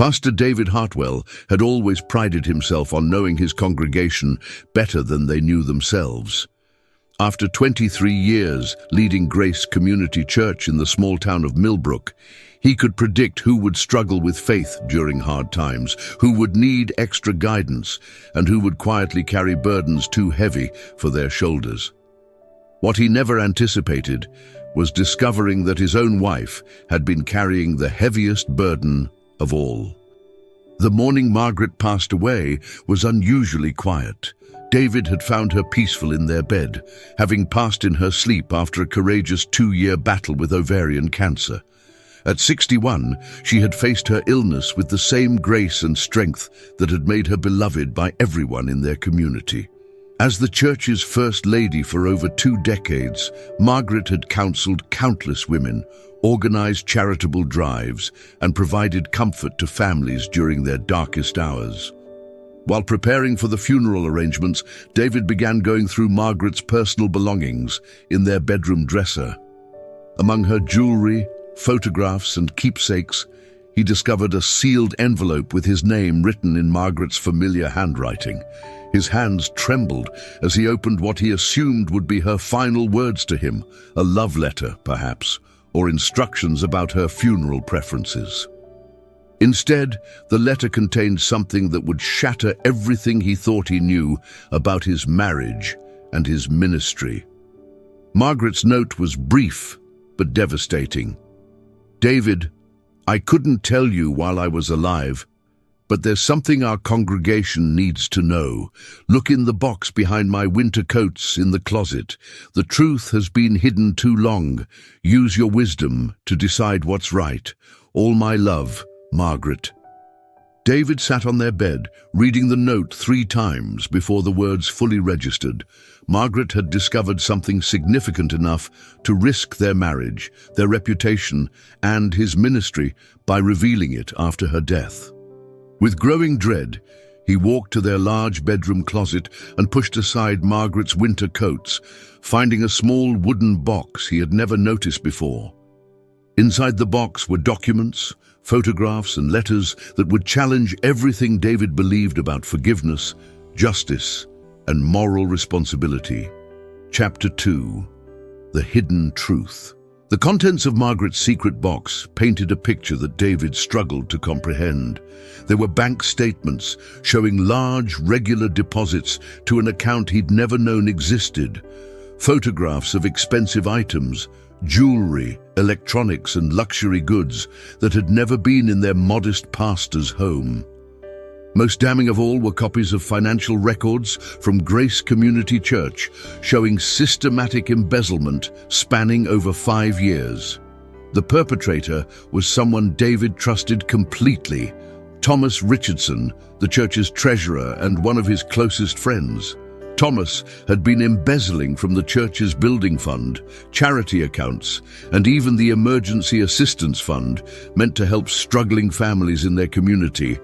Pastor David Hartwell had always prided himself on knowing his congregation better than they knew themselves. After 23 years leading Grace Community Church in the small town of Millbrook, he could predict who would struggle with faith during hard times, who would need extra guidance, and who would quietly carry burdens too heavy for their shoulders. What he never anticipated was discovering that his own wife had been carrying the heaviest burden of all. The morning Margaret passed away was unusually quiet. David had found her peaceful in their bed, having passed in her sleep after a courageous 2-year battle with ovarian cancer. At 61, she had faced her illness with the same grace and strength that had made her beloved by everyone in their community. As the church's first lady for over 2 decades, Margaret had counseled countless women, organized charitable drives, and provided comfort to families during their darkest hours. While preparing for the funeral arrangements, David began going through Margaret's personal belongings in their bedroom dresser. Among her jewelry, photographs, and keepsakes, he discovered a sealed envelope with his name written in Margaret's familiar handwriting. His hands trembled as he opened what he assumed would be her final words to him, a love letter, perhaps, or instructions about her funeral preferences. Instead, the letter contained something that would shatter everything he thought he knew about his marriage and his ministry. Margaret's note was brief but devastating. "David, I couldn't tell you while I was alive, but there's something our congregation needs to know. Look in the box behind my winter coats in the closet. The truth has been hidden too long. Use your wisdom to decide what's right. All my love, Margaret." David sat on their bed, reading the note 3 times before the words fully registered. Margaret had discovered something significant enough to risk their marriage, their reputation, and his ministry by revealing it after her death. With growing dread, he walked to their large bedroom closet and pushed aside Margaret's winter coats, finding a small wooden box he had never noticed before. Inside the box were documents, photographs, and letters that would challenge everything David believed about forgiveness, justice, and moral responsibility. Chapter 2: The Hidden Truth. The contents of Margaret's secret box painted a picture that David struggled to comprehend. There were bank statements showing large, regular deposits to an account he'd never known existed, photographs of expensive items, jewelry, electronics, and luxury goods that had never been in their modest pastor's home. Most damning of all were copies of financial records from Grace Community Church showing systematic embezzlement spanning over 5 years. The perpetrator was someone David trusted completely, Thomas Richardson, the church's treasurer and one of his closest friends. Thomas had been embezzling from the church's building fund, charity accounts, and even the emergency assistance fund meant to help struggling families in their community.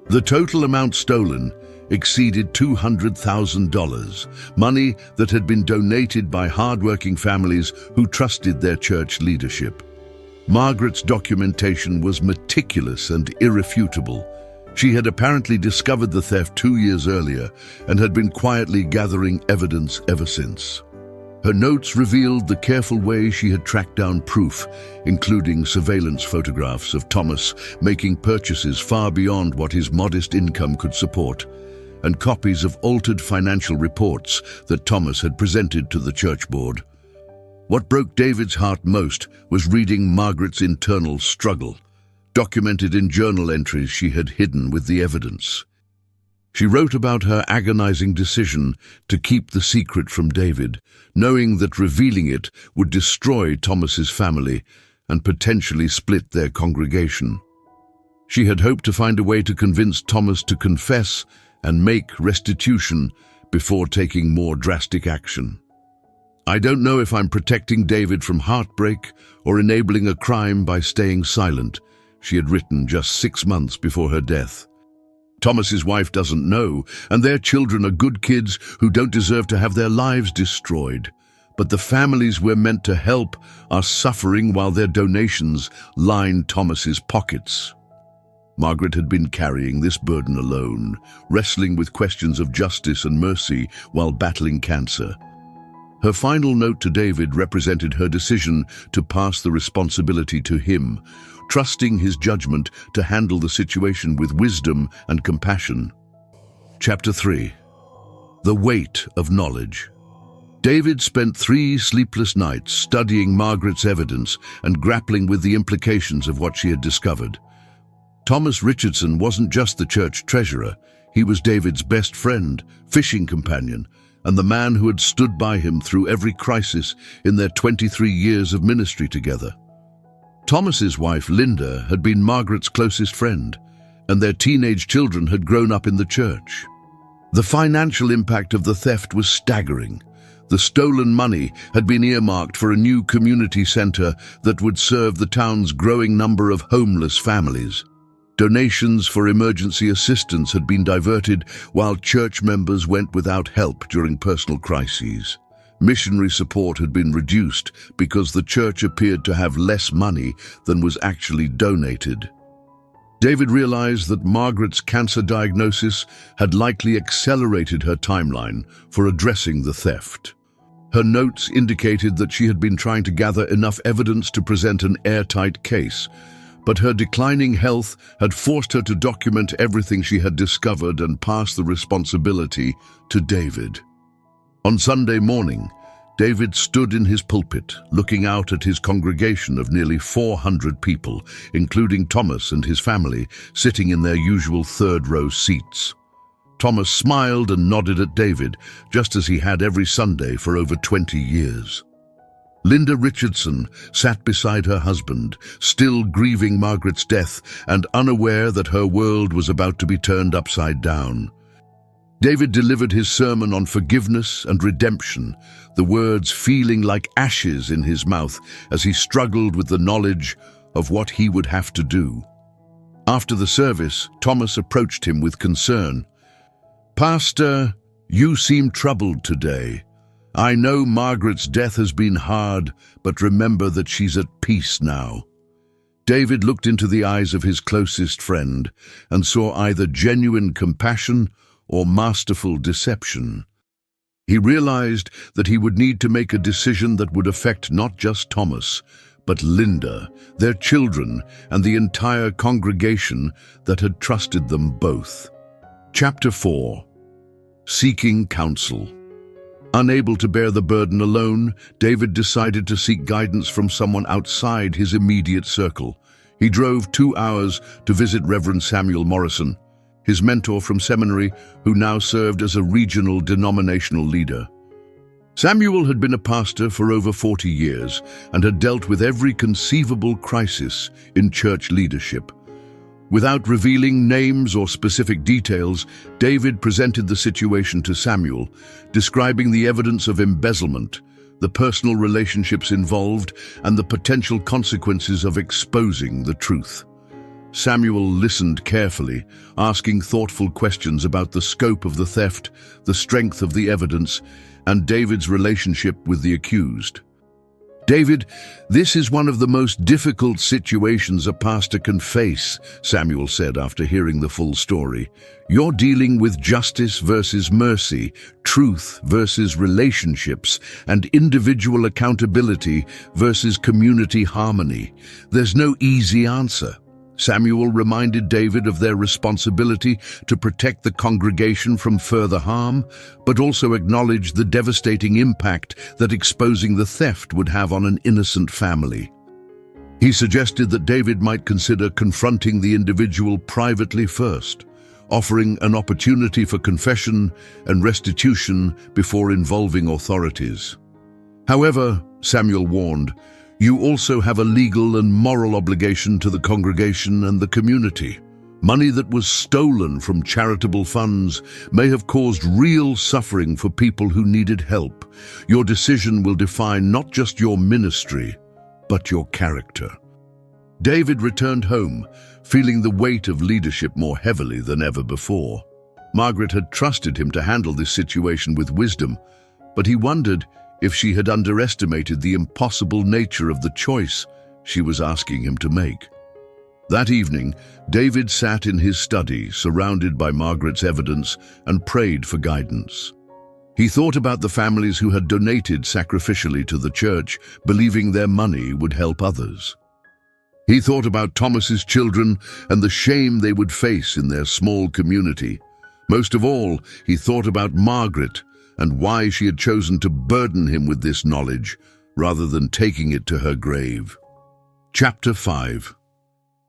The total amount stolen exceeded $200,000, money that had been donated by hardworking families who trusted their church leadership. Margaret's documentation was meticulous and irrefutable. She had apparently discovered the theft 2 years earlier and had been quietly gathering evidence ever since. Her notes revealed the careful way she had tracked down proof, including surveillance photographs of Thomas making purchases far beyond what his modest income could support, and copies of altered financial reports that Thomas had presented to the church board. What broke David's heart most was reading Margaret's internal struggle, documented in journal entries she had hidden with the evidence. She wrote about her agonizing decision to keep the secret from David, knowing that revealing it would destroy Thomas's family and potentially split their congregation. She had hoped to find a way to convince Thomas to confess and make restitution before taking more drastic action. "I don't know if I'm protecting David from heartbreak or enabling a crime by staying silent," she had written just 6 months before her death. "Thomas's wife doesn't know, and their children are good kids who don't deserve to have their lives destroyed. But the families we're meant to help are suffering while their donations line Thomas's pockets." Margaret had been carrying this burden alone, wrestling with questions of justice and mercy while battling cancer. Her final note to David represented her decision to pass the responsibility to him, trusting his judgment to handle the situation with wisdom and compassion. Chapter 3. The Weight of Knowledge. David spent 3 sleepless nights studying Margaret's evidence and grappling with the implications of what she had discovered. Thomas Richardson wasn't just the church treasurer, he was David's best friend, fishing companion, and the man who had stood by him through every crisis in their 23 years of ministry together. Thomas's wife, Linda, had been Margaret's closest friend, and their teenage children had grown up in the church. The financial impact of the theft was staggering. The stolen money had been earmarked for a new community center that would serve the town's growing number of homeless families. Donations for emergency assistance had been diverted, while church members went without help during personal crises. Missionary support had been reduced because the church appeared to have less money than was actually donated. David realized that Margaret's cancer diagnosis had likely accelerated her timeline for addressing the theft. Her notes indicated that she had been trying to gather enough evidence to present an airtight case, but her declining health had forced her to document everything she had discovered and pass the responsibility to David. On Sunday morning, David stood in his pulpit, looking out at his congregation of nearly 400 people, including Thomas and his family, sitting in their usual third-row seats. Thomas smiled and nodded at David, just as he had every Sunday for over 20 years. Linda Richardson sat beside her husband, still grieving Margaret's death and unaware that her world was about to be turned upside down. David delivered his sermon on forgiveness and redemption, the words feeling like ashes in his mouth as he struggled with the knowledge of what he would have to do. After the service, Thomas approached him with concern. "Pastor, you seem troubled today. I know Margaret's death has been hard, but remember that she's at peace now." David looked into the eyes of his closest friend and saw either genuine compassion or masterful deception. He realized that he would need to make a decision that would affect not just Thomas, but Linda, their children, and the entire congregation that had trusted them both. Chapter 4. Seeking Counsel. Unable to bear the burden alone, David decided to seek guidance from someone outside his immediate circle. He drove 2 hours to visit Reverend Samuel Morrison, his mentor from seminary, who now served as a regional denominational leader. Samuel had been a pastor for over 40 years and had dealt with every conceivable crisis in church leadership. Without revealing names or specific details, David presented the situation to Samuel, describing the evidence of embezzlement, the personal relationships involved, and the potential consequences of exposing the truth. Samuel listened carefully, asking thoughtful questions about the scope of the theft, the strength of the evidence, and David's relationship with the accused. "David, this is one of the most difficult situations a pastor can face," Samuel said after hearing the full story. "You're dealing with justice versus mercy, truth versus relationships, and individual accountability versus community harmony. There's no easy answer." Samuel reminded David of their responsibility to protect the congregation from further harm, but also acknowledged the devastating impact that exposing the theft would have on an innocent family. He suggested that David might consider confronting the individual privately first, offering an opportunity for confession and restitution before involving authorities. However, Samuel warned, you also have a legal and moral obligation to the congregation and the community. Money that was stolen from charitable funds may have caused real suffering for people who needed help. Your decision will define not just your ministry, but your character. David returned home, feeling the weight of leadership more heavily than ever before. Margaret had trusted him to handle this situation with wisdom, but he wondered if she had underestimated the impossible nature of the choice she was asking him to make. That evening, David sat in his study, surrounded by Margaret's evidence, and prayed for guidance. He thought about the families who had donated sacrificially to the church, believing their money would help others. He thought about Thomas's children and the shame they would face in their small community. Most of all, he thought about Margaret and why she had chosen to burden him with this knowledge rather than taking it to her grave. Chapter 5.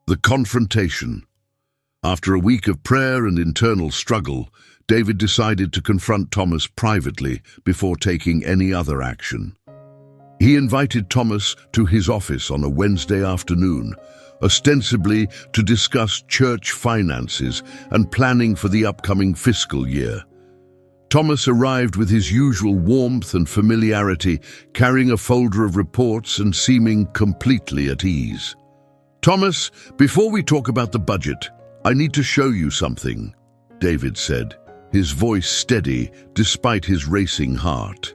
The Confrontation. After a week of prayer and internal struggle, David decided to confront Thomas privately before taking any other action. He invited Thomas to his office on a Wednesday afternoon, ostensibly to discuss church finances and planning for the upcoming fiscal year. Thomas arrived with his usual warmth and familiarity, carrying a folder of reports and seeming completely at ease. "Thomas, before we talk about the budget, I need to show you something," David said, his voice steady despite his racing heart.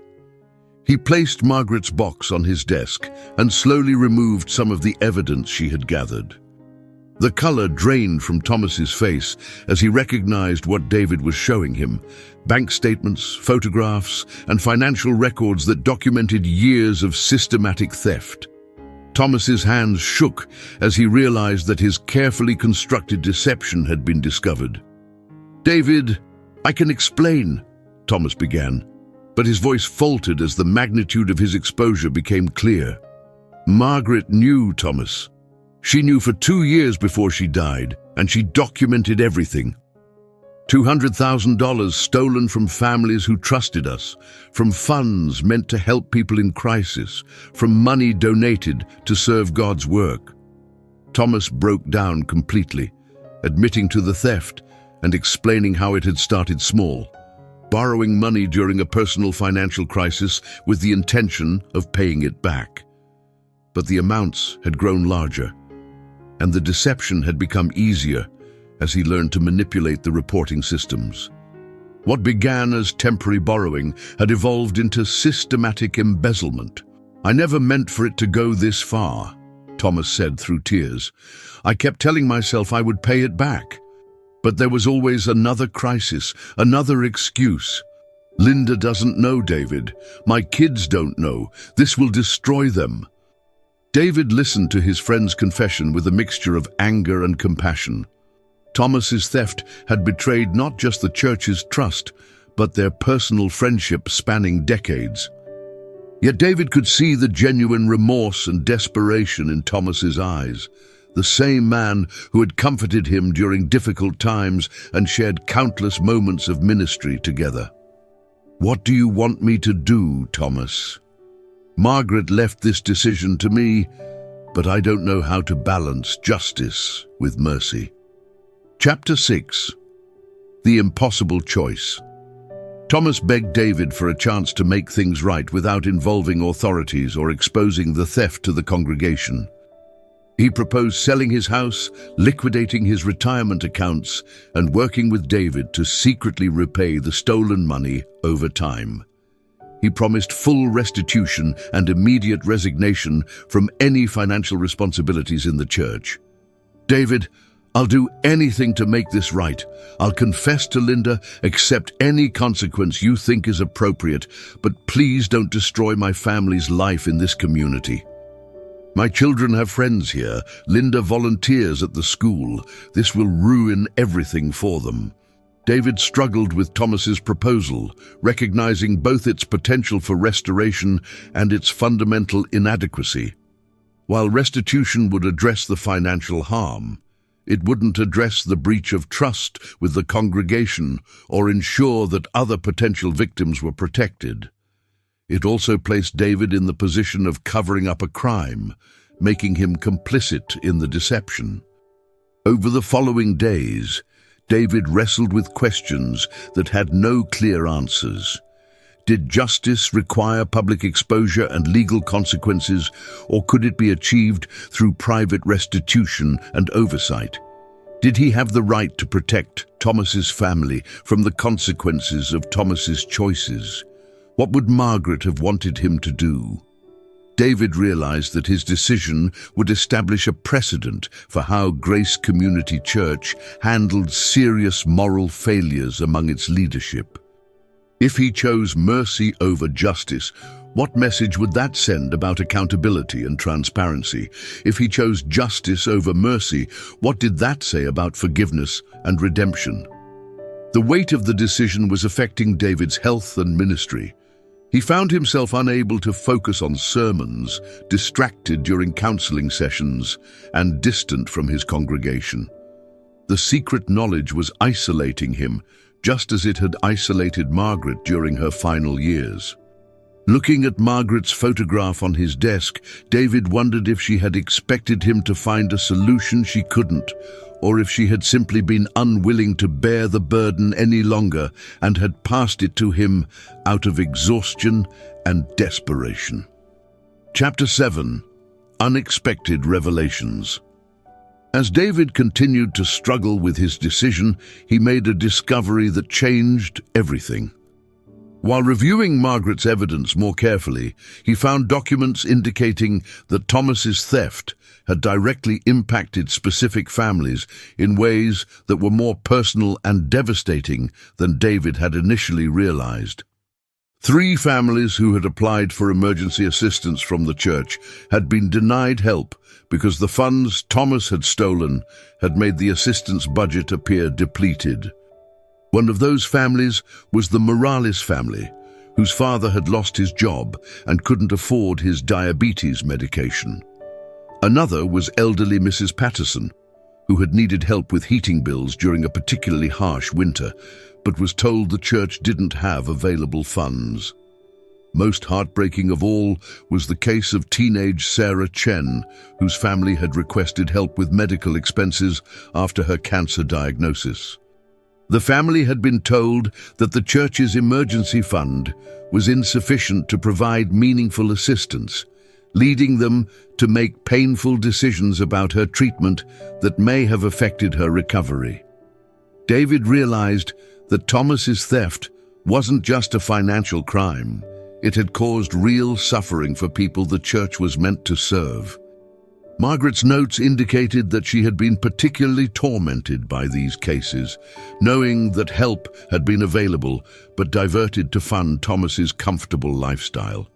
He placed Margaret's box on his desk and slowly removed some of the evidence she had gathered. The color drained from Thomas's face as he recognized what David was showing him: bank statements, photographs, and financial records that documented years of systematic theft. Thomas's hands shook as he realized that his carefully constructed deception had been discovered. "David, I can explain," Thomas began, but his voice faltered as the magnitude of his exposure became clear. Margaret knew Thomas. She knew for 2 years before she died, and she documented everything. $200,000 stolen from families who trusted us, from funds meant to help people in crisis, from money donated to serve God's work. Thomas broke down completely, admitting to the theft and explaining how it had started small, borrowing money during a personal financial crisis with the intention of paying it back. But the amounts had grown larger, and the deception had become easier as he learned to manipulate the reporting systems. What began as temporary borrowing had evolved into systematic embezzlement. "I never meant for it to go this far," Thomas said through tears. "I kept telling myself I would pay it back. But there was always another crisis, another excuse. Linda doesn't know, David. My kids don't know. This will destroy them." David listened to his friend's confession with a mixture of anger and compassion. Thomas's theft had betrayed not just the church's trust, but their personal friendship spanning decades. Yet David could see the genuine remorse and desperation in Thomas's eyes, the same man who had comforted him during difficult times and shared countless moments of ministry together. "What do you want me to do, Thomas? Margaret left this decision to me, but I don't know how to balance justice with mercy." Chapter 6. The Impossible Choice. Thomas begged David for a chance to make things right without involving authorities or exposing the theft to the congregation. He proposed selling his house, liquidating his retirement accounts, and working with David to secretly repay the stolen money over time. He promised full restitution and immediate resignation from any financial responsibilities in the church. "David, I'll do anything to make this right. I'll confess to Linda, accept any consequence you think is appropriate, but please don't destroy my family's life in this community. My children have friends here. Linda volunteers at the school. This will ruin everything for them." David struggled with Thomas's proposal, recognizing both its potential for restoration and its fundamental inadequacy. While restitution would address the financial harm, it wouldn't address the breach of trust with the congregation or ensure that other potential victims were protected. It also placed David in the position of covering up a crime, making him complicit in the deception. Over the following days, David wrestled with questions that had no clear answers. Did justice require public exposure and legal consequences, or could it be achieved through private restitution and oversight? Did he have the right to protect Thomas's family from the consequences of Thomas's choices? What would Margaret have wanted him to do? David realized that his decision would establish a precedent for how Grace Community Church handled serious moral failures among its leadership. If he chose mercy over justice, what message would that send about accountability and transparency? If he chose justice over mercy, what did that say about forgiveness and redemption? The weight of the decision was affecting David's health and ministry. He found himself unable to focus on sermons, distracted during counseling sessions, and distant from his congregation. The secret knowledge was isolating him, just as it had isolated Margaret during her final years. Looking at Margaret's photograph on his desk, David wondered if she had expected him to find a solution she couldn't, or if she had simply been unwilling to bear the burden any longer and had passed it to him out of exhaustion and desperation. Chapter 7. Unexpected Revelations. As David continued to struggle with his decision, he made a discovery that changed everything. While reviewing Margaret's evidence more carefully, he found documents indicating that Thomas's theft had directly impacted specific families in ways that were more personal and devastating than David had initially realized. 3 families who had applied for emergency assistance from the church had been denied help because the funds Thomas had stolen had made the assistance budget appear depleted. One of those families was the Morales family, whose father had lost his job and couldn't afford his diabetes medication. Another was elderly Mrs. Patterson, who had needed help with heating bills during a particularly harsh winter, but was told the church didn't have available funds. Most heartbreaking of all was the case of teenage Sarah Chen, whose family had requested help with medical expenses after her cancer diagnosis. The family had been told that the church's emergency fund was insufficient to provide meaningful assistance, leading them to make painful decisions about her treatment that may have affected her recovery. David realized that Thomas's theft wasn't just a financial crime. It had caused real suffering for people the church was meant to serve. Margaret's notes indicated that she had been particularly tormented by these cases, knowing that help had been available but diverted to fund Thomas's comfortable lifestyle.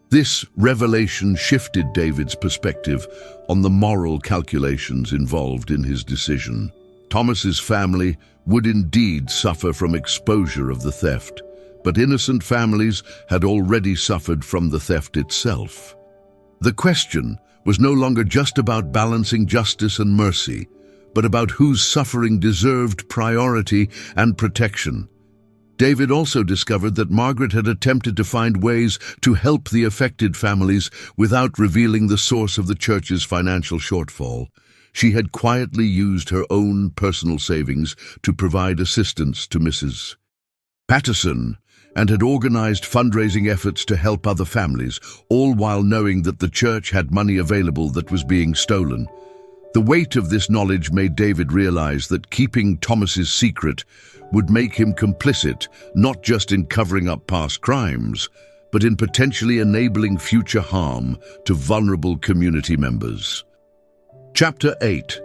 This revelation shifted David's perspective on the moral calculations involved in his decision. Thomas's family would indeed suffer from exposure of the theft, but innocent families had already suffered from the theft itself. The question was no longer just about balancing justice and mercy, but about whose suffering deserved priority and protection. David also discovered that Margaret had attempted to find ways to help the affected families without revealing the source of the church's financial shortfall. She had quietly used her own personal savings to provide assistance to Mrs. Patterson, and had organized fundraising efforts to help other families, all while knowing that the church had money available that was being stolen. The weight of this knowledge made David realize that keeping Thomas's secret would make him complicit, not just in covering up past crimes, but in potentially enabling future harm to vulnerable community members. Chapter 8.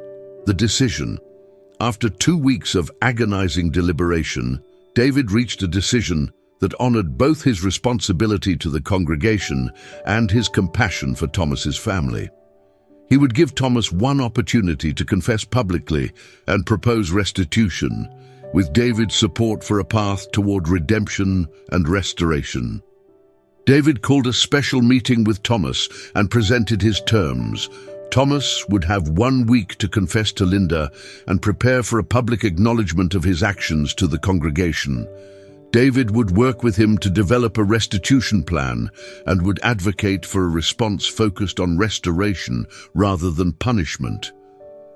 The Decision. After 2 weeks of agonizing deliberation, David reached a decision that honored both his responsibility to the congregation and his compassion for Thomas's family. He would give Thomas one opportunity to confess publicly and propose restitution, with David's support for a path toward redemption and restoration. David called a special meeting with Thomas and presented his terms. Thomas would have 1 week to confess to Linda and prepare for a public acknowledgement of his actions to the congregation. David would work with him to develop a restitution plan and would advocate for a response focused on restoration rather than punishment.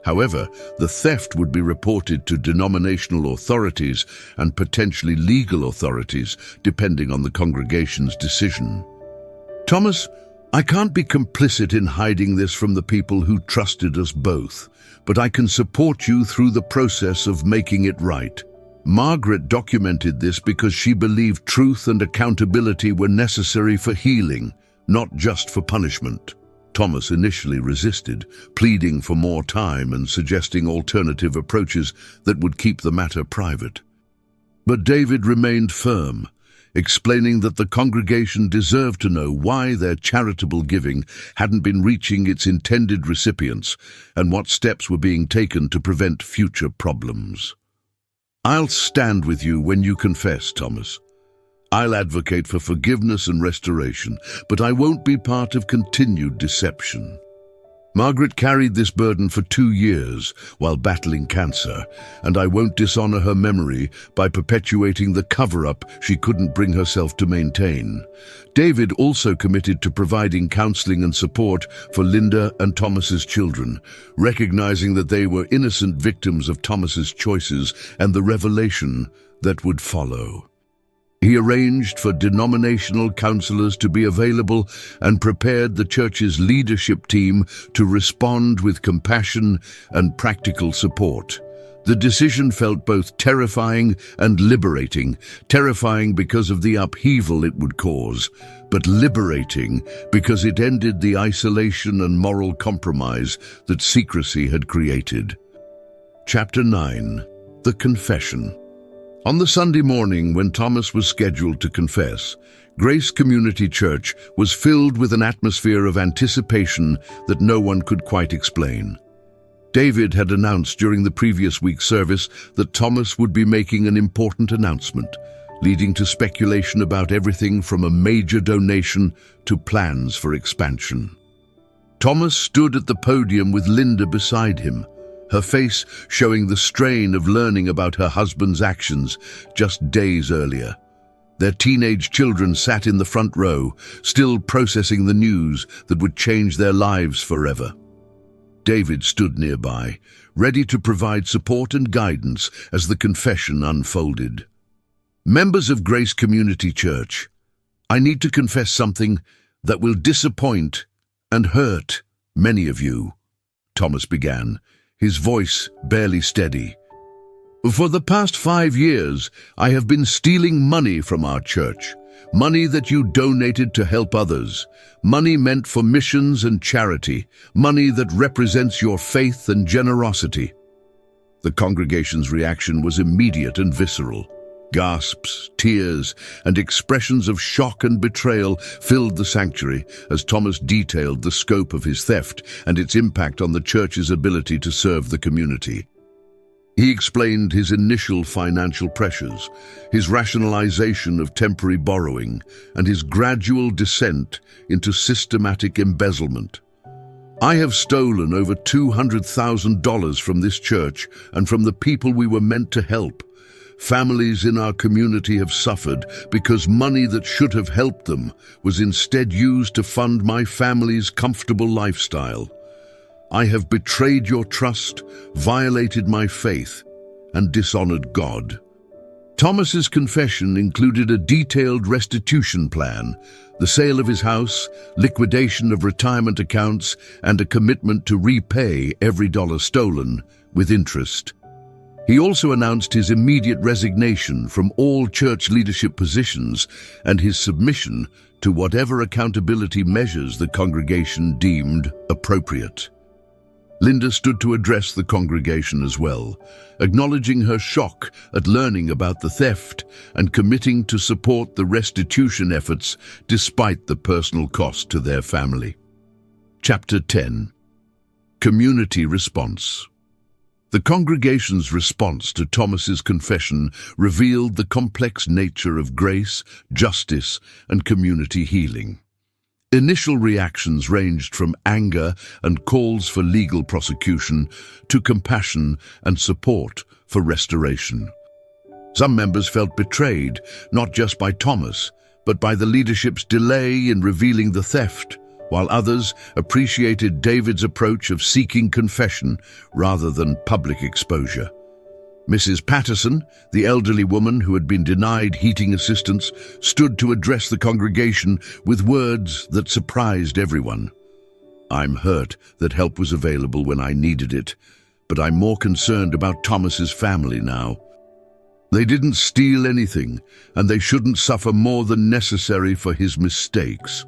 However, the theft would be reported to denominational authorities and potentially legal authorities, depending on the congregation's decision. Thomas, I can't be complicit in hiding this from the people who trusted us both, but I can support you through the process of making it right. Margaret documented this because she believed truth and accountability were necessary for healing, not just for punishment. Thomas initially resisted, pleading for more time and suggesting alternative approaches that would keep the matter private. But David remained firm, explaining that the congregation deserved to know why their charitable giving hadn't been reaching its intended recipients and what steps were being taken to prevent future problems. "I'll stand with you when you confess, Thomas. I'll advocate for forgiveness and restoration, but I won't be part of continued deception." Margaret carried this burden for 2 years while battling cancer, and I won't dishonor her memory by perpetuating the cover-up she couldn't bring herself to maintain. David also committed to providing counseling and support for Linda and Thomas's children, recognizing that they were innocent victims of Thomas's choices and the revelation that would follow. He arranged for denominational counselors to be available and prepared the church's leadership team to respond with compassion and practical support. The decision felt both terrifying and liberating, terrifying because of the upheaval it would cause, but liberating because it ended the isolation and moral compromise that secrecy had created. Chapter 9. The Confession. On the Sunday morning when Thomas was scheduled to confess, Grace Community Church was filled with an atmosphere of anticipation that no one could quite explain. David had announced during the previous week's service that Thomas would be making an important announcement, leading to speculation about everything from a major donation to plans for expansion. Thomas stood at the podium with Linda beside him, her face showing the strain of learning about her husband's actions just days earlier. Their teenage children sat in the front row, still processing the news that would change their lives forever. David stood nearby, ready to provide support and guidance as the confession unfolded. "Members of Grace Community Church, I need to confess something that will disappoint and hurt many of you," Thomas began, his voice barely steady. "For the past 5 years, I have been stealing money from our church, money that you donated to help others, money meant for missions and charity, money that represents your faith and generosity." The congregation's reaction was immediate and visceral. Gasps, tears, and expressions of shock and betrayal filled the sanctuary as Thomas detailed the scope of his theft and its impact on the church's ability to serve the community. He explained his initial financial pressures, his rationalization of temporary borrowing, and his gradual descent into systematic embezzlement. "I have stolen over $200,000 from this church and from the people we were meant to help. Families in our community have suffered because money that should have helped them was instead used to fund my family's comfortable lifestyle. I have betrayed your trust, violated my faith, and dishonored God." Thomas's confession included a detailed restitution plan, the sale of his house, liquidation of retirement accounts, and a commitment to repay every dollar stolen with interest. He also announced his immediate resignation from all church leadership positions and his submission to whatever accountability measures the congregation deemed appropriate. Linda stood to address the congregation as well, acknowledging her shock at learning about the theft and committing to support the restitution efforts despite the personal cost to their family. Chapter 10. Community Response. The congregation's response to Thomas's confession revealed the complex nature of grace, justice, and community healing. Initial reactions ranged from anger and calls for legal prosecution to compassion and support for restoration. Some members felt betrayed, not just by Thomas, but by the leadership's delay in revealing the theft, while others appreciated David's approach of seeking confession rather than public exposure. Mrs. Patterson, the elderly woman who had been denied heating assistance, stood to address the congregation with words that surprised everyone. "I'm hurt that help was available when I needed it, but I'm more concerned about Thomas's family now. They didn't steal anything, and they shouldn't suffer more than necessary for his mistakes."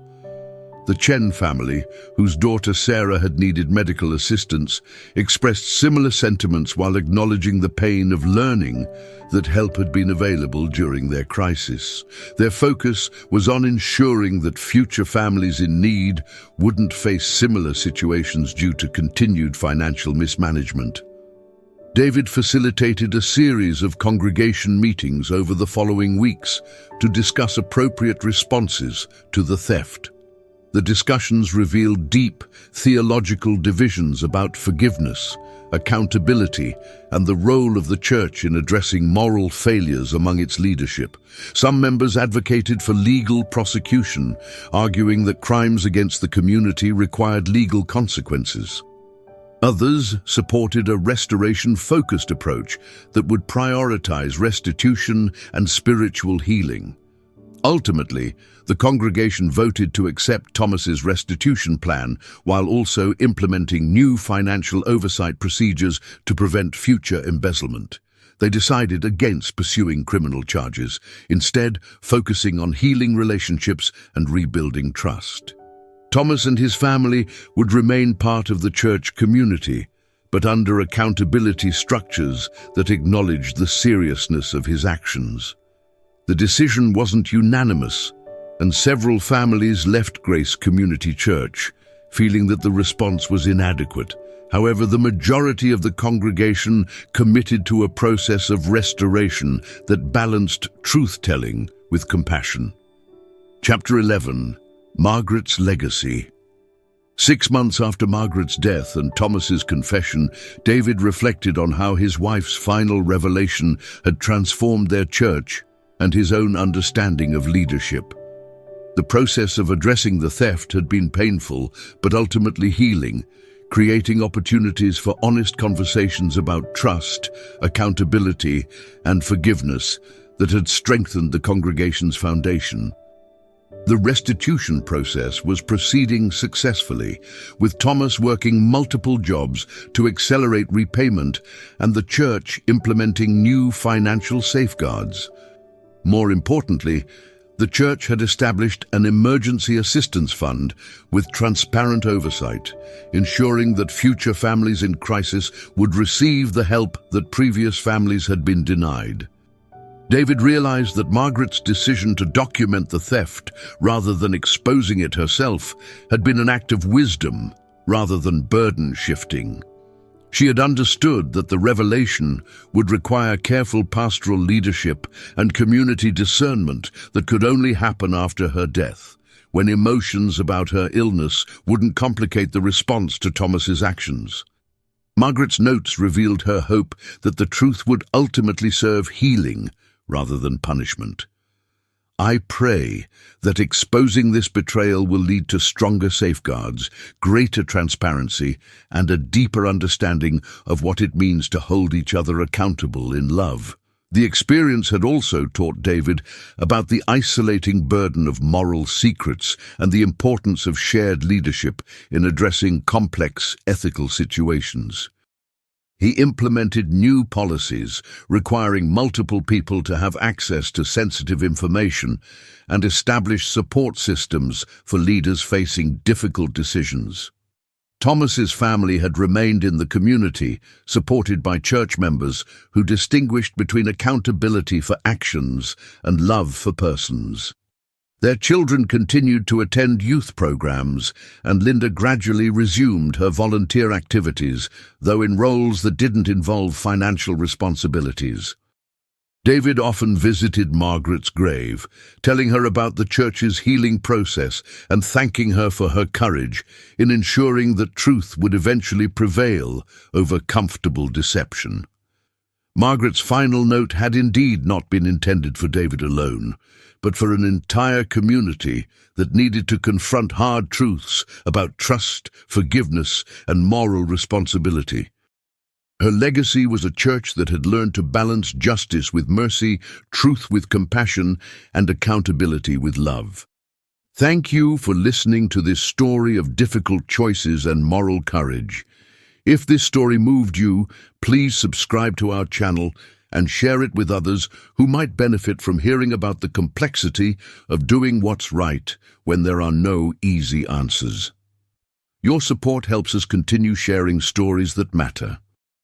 The Chen family, whose daughter Sarah had needed medical assistance, expressed similar sentiments while acknowledging the pain of learning that help had been available during their crisis. Their focus was on ensuring that future families in need wouldn't face similar situations due to continued financial mismanagement. David facilitated a series of congregation meetings over the following weeks to discuss appropriate responses to the theft. The discussions revealed deep theological divisions about forgiveness, accountability, and the role of the church in addressing moral failures among its leadership. Some members advocated for legal prosecution, arguing that crimes against the community required legal consequences. Others supported a restoration-focused approach that would prioritize restitution and spiritual healing. Ultimately, the congregation voted to accept Thomas's restitution plan while also implementing new financial oversight procedures to prevent future embezzlement. They decided against pursuing criminal charges, instead focusing on healing relationships and rebuilding trust. Thomas and his family would remain part of the church community, but under accountability structures that acknowledged the seriousness of his actions. The decision wasn't unanimous, and several families left Grace Community Church, feeling that the response was inadequate. However, the majority of the congregation committed to a process of restoration that balanced truth-telling with compassion. Chapter 11. Margaret's Legacy. 6 months after Margaret's death and Thomas's confession, David reflected on how his wife's final revelation had transformed their church and his own understanding of leadership. The process of addressing the theft had been painful, but ultimately healing, creating opportunities for honest conversations about trust, accountability, and forgiveness that had strengthened the congregation's foundation. The restitution process was proceeding successfully, with Thomas working multiple jobs to accelerate repayment and the church implementing new financial safeguards. More importantly, the church had established an emergency assistance fund with transparent oversight, ensuring that future families in crisis would receive the help that previous families had been denied. David realized that Margaret's decision to document the theft rather than exposing it herself had been an act of wisdom rather than burden shifting. She had understood that the revelation would require careful pastoral leadership and community discernment that could only happen after her death, when emotions about her illness wouldn't complicate the response to Thomas's actions. Margaret's notes revealed her hope that the truth would ultimately serve healing rather than punishment. I pray that exposing this betrayal will lead to stronger safeguards, greater transparency, and a deeper understanding of what it means to hold each other accountable in love. The experience had also taught David about the isolating burden of moral secrets and the importance of shared leadership in addressing complex ethical situations. He implemented new policies requiring multiple people to have access to sensitive information and established support systems for leaders facing difficult decisions. Thomas's family had remained in the community, supported by church members who distinguished between accountability for actions and love for persons. Their children continued to attend youth programs, and Linda gradually resumed her volunteer activities, though in roles that didn't involve financial responsibilities. David often visited Margaret's grave, telling her about the church's healing process and thanking her for her courage in ensuring that truth would eventually prevail over comfortable deception. Margaret's final note had indeed not been intended for David alone, but for an entire community that needed to confront hard truths about trust, forgiveness, and moral responsibility. Her legacy was a church that had learned to balance justice with mercy, truth with compassion, and accountability with love. Thank you for listening to this story of difficult choices and moral courage. If this story moved you, please subscribe to our channel and share it with others who might benefit from hearing about the complexity of doing what's right when there are no easy answers. Your support helps us continue sharing stories that matter.